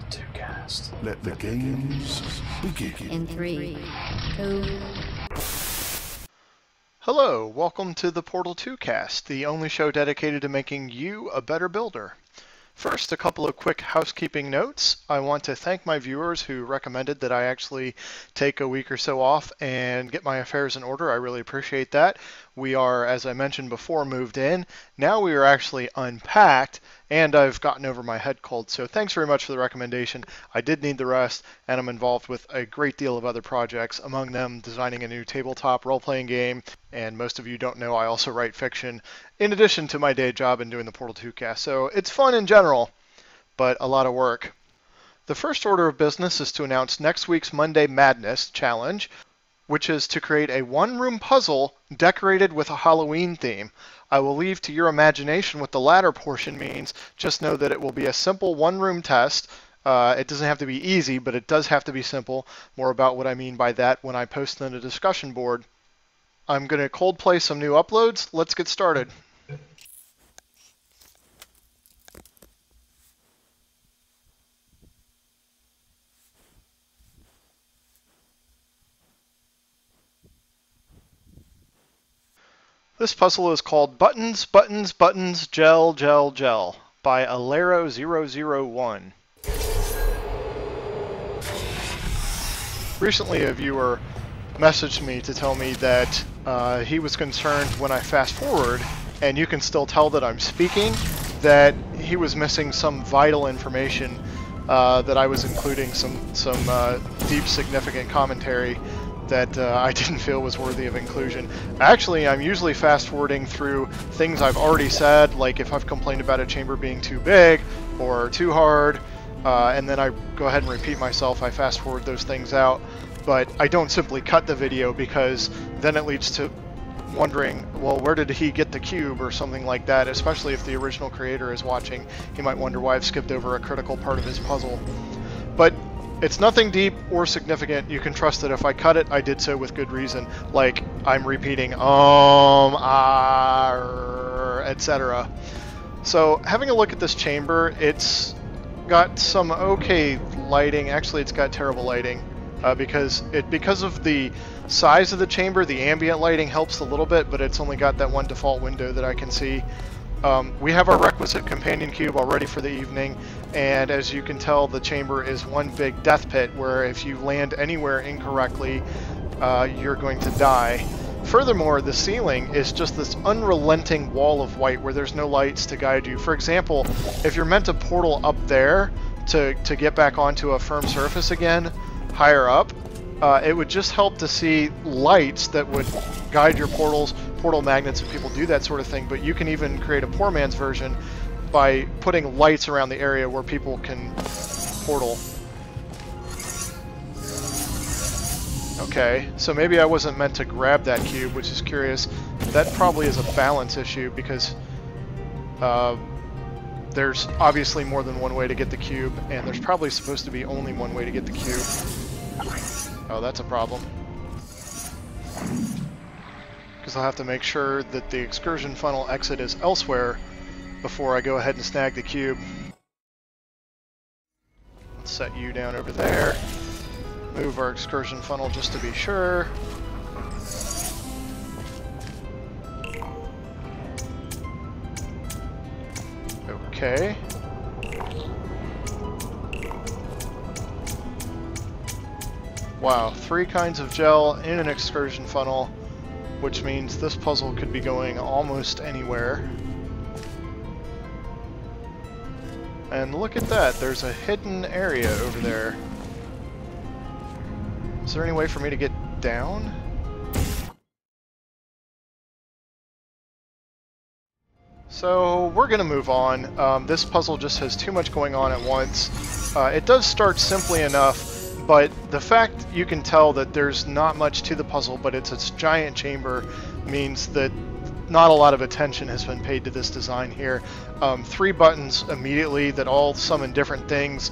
Portal2Cast. Let the games begin. In 3, 2... Hello, welcome to the Portal2Cast, the only show dedicated to making you a better builder. First, a couple of quick housekeeping notes. I want to thank my viewers who recommended that I actually take a week or so off and get my affairs in order. I really appreciate that. We are, as I mentioned before, moved in. Now we are actually unpacked, and I've gotten over my head cold. So thanks very much for the recommendation. I did need the rest, and I'm involved with a great deal of other projects, among them designing a new tabletop role-playing game, and most of you don't know I also write fiction, in addition to my day job and doing the Portal2Cast. So it's fun in general, but a lot of work. The first order of business is to announce next week's Monday Madness challenge, which is to create a one-room puzzle decorated with a Halloween theme. I will leave to your imagination what the latter portion means. Just know that it will be a simple one-room test. It doesn't have to be easy, but it does have to be simple. More about what I mean by that when I post on the discussion board. I'm going to cold play some new uploads. Let's get started. This puzzle is called Buttons, Buttons, Buttons, Gel, Gel, Gel by Alero001. Recently, a viewer messaged me to tell me that he was concerned when I fast forward, and you can still tell that I'm speaking, that he was missing some vital information, that I was including some deep, significant commentary that I didn't feel was worthy of inclusion. Actually, I'm usually fast-forwarding through things I've already said, like if I've complained about a chamber being too big or too hard, and then I go ahead and repeat myself. I fast-forward those things out, but I don't simply cut the video because then it leads to wondering, well, where did he get the cube or something like that, especially if the original creator is watching. He might wonder why I've skipped over a critical part of his puzzle. But it's nothing deep or significant. You can trust that if I cut it, I did so with good reason. Like, I'm repeating, etc. So, having a look at this chamber, it's got some okay lighting. Actually, it's got terrible lighting. Because of the size of the chamber, the ambient lighting helps a little bit, but it's only got that one default window that I can see. We have our requisite companion cube already for the evening, and as you can tell, the chamber is one big death pit where if you land anywhere incorrectly, you're going to die. Furthermore, the ceiling is just this unrelenting wall of white where there's no lights to guide you. For example, if you're meant to portal up there to get back onto a firm surface again, higher up, it would just help to see lights that would guide your portals, portal magnets, if people do that sort of thing. But you can even create a poor man's version by putting lights around the area where people can portal. Okay, so maybe I wasn't meant to grab that cube, which is curious. That probably is a balance issue because there's obviously more than one way to get the cube, and there's probably supposed to be only one way to get the cube. Oh, that's a problem. Because I'll have to make sure that the excursion funnel exit is elsewhere before I go ahead and snag the cube. Let's set you down over there. Move our excursion funnel just to be sure. Okay. Wow, 3 kinds of gel in an excursion funnel, which means this puzzle could be going almost anywhere. And look at that, there's a hidden area over there. Is there any way for me to get down? So we're going to move on. This puzzle just has too much going on at once. It does start simply enough, but the fact you can tell that there's not much to the puzzle, but it's a giant chamber, means that not a lot of attention has been paid to this design here. 3 buttons immediately that all summon different things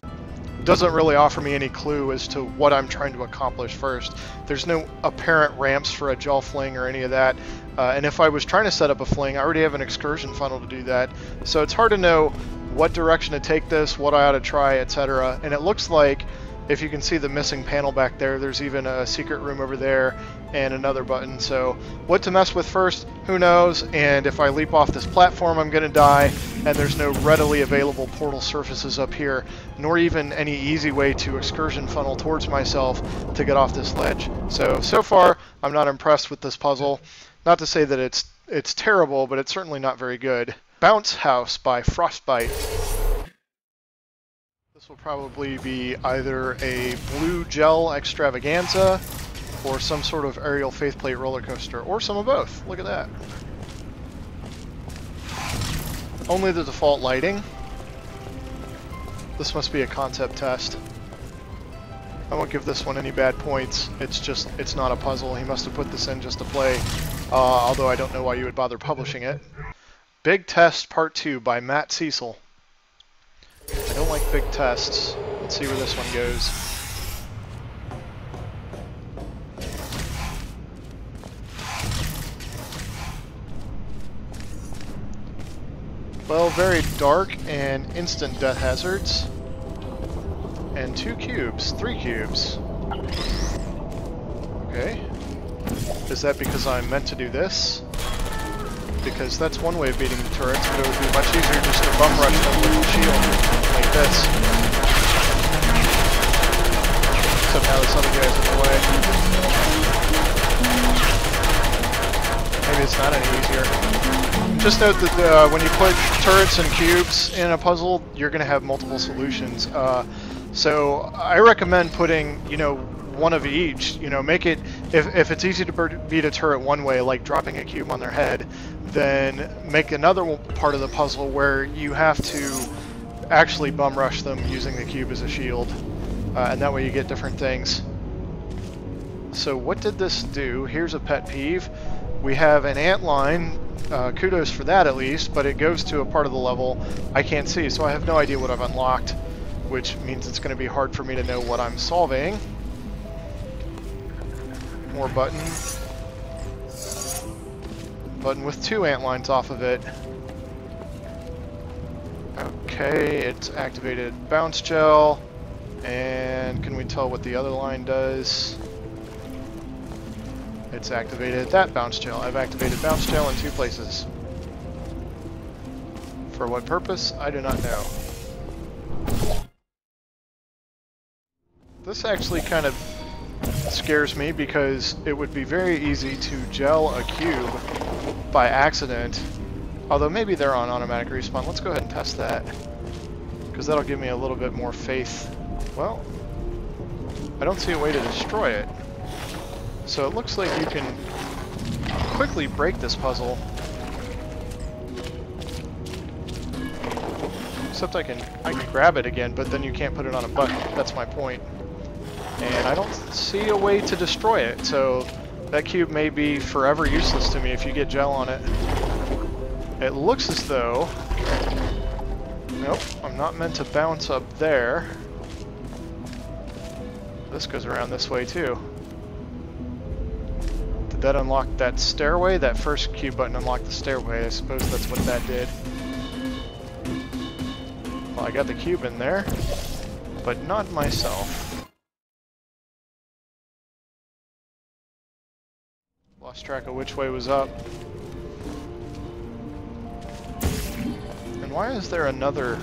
doesn't really offer me any clue as to what I'm trying to accomplish first. There's no apparent ramps for a gel fling or any of that. And if I was trying to set up a fling, I already have an excursion funnel to do that. So it's hard to know what direction to take this, what I ought to try, etc. And it looks like, if you can see the missing panel back there, there's even a secret room over there and another button. So what to mess with first, who knows? And if I leap off this platform, I'm going to die, and there's no readily available portal surfaces up here, nor even any easy way to excursion funnel towards myself to get off this ledge. So far, I'm not impressed with this puzzle. Not to say that it's terrible, but it's certainly not very good. Bounce House by Frostbite. This will probably be either a blue gel extravaganza or some sort of aerial faithplate roller coaster, or some of both. Look at that. Only the default lighting. This must be a concept test. I won't give this one any bad points. It's not a puzzle. He must have put this in just to play, although I don't know why you would bother publishing it. Big Test Part 2 by Matt Cecil. I don't like big tests. Let's see where this one goes. Well, very dark and instant death hazards. And 2 cubes, 3 cubes. Okay. Is that because I'm meant to do this? Because that's one way of beating the turrets, but it would be much easier just to bum rush them with the shield, like this. Except now this other guy's in the way. Maybe it's not any easier. Just note that when you put turrets and cubes in a puzzle, you're going to have multiple solutions. So I recommend putting, one of each. Make it, if it's easy to beat a turret one way, like dropping a cube on their head, then make another part of the puzzle where you have to actually bum rush them using the cube as a shield. And that way you get different things. So what did this do? Here's a pet peeve. We have an ant line. Kudos for that at least, but it goes to a part of the level I can't see, so I have no idea what I've unlocked, which means it's going to be hard for me to know what I'm solving. More button. Button with 2 ant lines off of it. Okay, it's activated bounce gel. And can we tell what the other line does? It's activated that bounce gel. I've activated bounce gel in 2 places. For what purpose? I do not know. This actually kind of scares me because it would be very easy to gel a cube by accident. Although maybe they're on automatic respawn. Let's go ahead and test that, because that'll give me a little bit more faith. Well, I don't see a way to destroy it. So it looks like you can quickly break this puzzle. Except I can grab it again, but then you can't put it on a button. That's my point. And I don't see a way to destroy it, so that cube may be forever useless to me if you get gel on it. It looks as though... Nope, I'm not meant to bounce up there. This goes around this way too. Did that unlock that stairway? That first cube button unlocked the stairway. I suppose that's what that did. Well, I got the cube in there, but not myself. Lost track of which way was up. And why is there another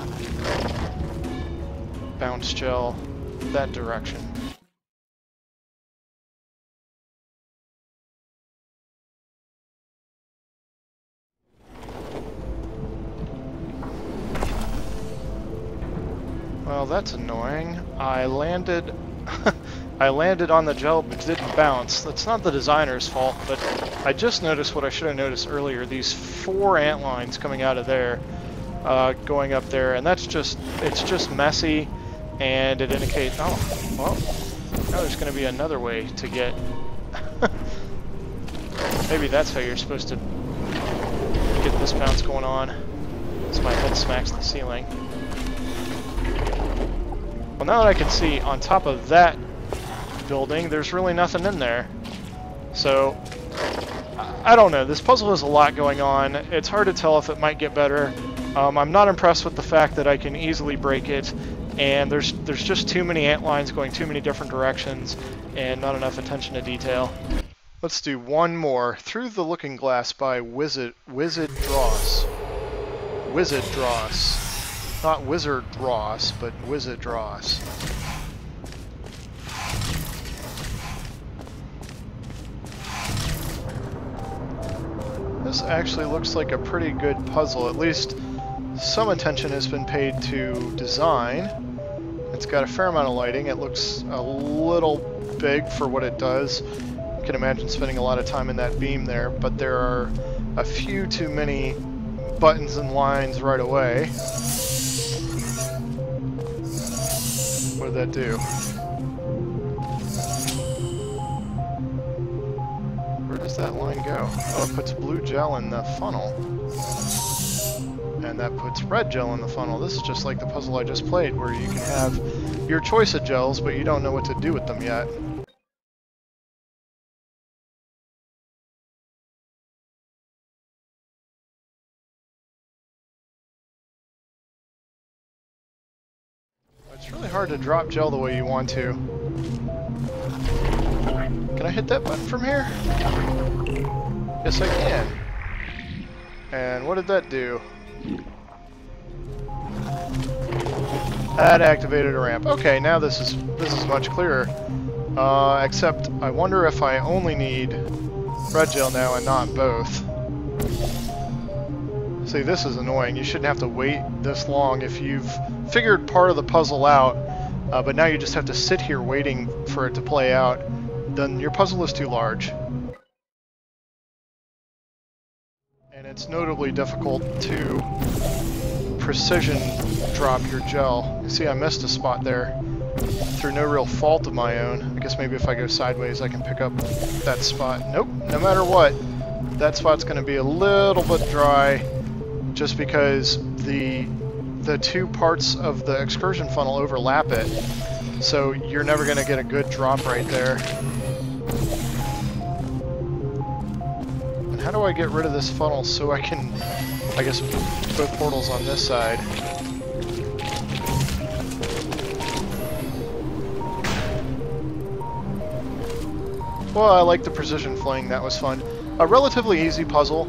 bounce gel that direction? Well, that's annoying. I landed I landed on the gel but didn't bounce. That's not the designer's fault, but I just noticed what I should have noticed earlier. These 4 ant lines coming out of there, going up there, and it's just messy, and it indicates, oh, well, now there's going to be another way to get... Maybe that's how you're supposed to get this bounce going on. So my head smacks the ceiling. Well, now that I can see on top of that building, there's really nothing in there. So, I don't know. This puzzle has a lot going on. It's hard to tell if it might get better. I'm not impressed with the fact that I can easily break it, and there's just too many ant lines going too many different directions, and not enough attention to detail. Let's do one more. Through the Looking Glass by Wizard Dross. Wizard Dross. Not Wizard Dross, but Wizard Dross. This actually looks like a pretty good puzzle. At least some attention has been paid to design. It's got a fair amount of lighting. It looks a little big for what it does. You can imagine spending a lot of time in that beam there, but there are a few too many buttons and lines right away. What did that do? Where does that line go? Oh, it puts blue gel in the funnel. And that puts red gel in the funnel. This is just like the puzzle I just played, where you can have your choice of gels, but you don't know what to do with them yet. It's really hard to drop gel the way you want to. Can I hit that button from here? Yes, I can. And what did that do? That activated a ramp. Okay, now this is much clearer. Except I wonder if I only need red gel now and not both. See, this is annoying. You shouldn't have to wait this long if you've figured part of the puzzle out, but now you just have to sit here waiting for it to play out. Then your puzzle is too large. And it's notably difficult to precision drop your gel. You see, I missed a spot there through no real fault of my own. I guess maybe if I go sideways I can pick up that spot. Nope, no matter what, that spot's going to be a little bit dry just because the two parts of the excursion funnel overlap it. So you're never going to get a good drop right there. And how do I get rid of this funnel so I can, I guess, both portals on this side? Well, I like the precision fling, that was fun. A relatively easy puzzle.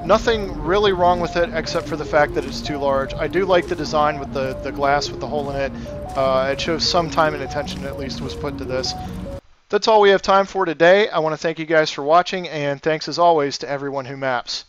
Nothing really wrong with it except for the fact that it's too large. I do like the design with the glass with the hole in it. It shows some time and attention at least was put to this. That's all we have time for today. I want to thank you guys for watching, and thanks as always to everyone who maps.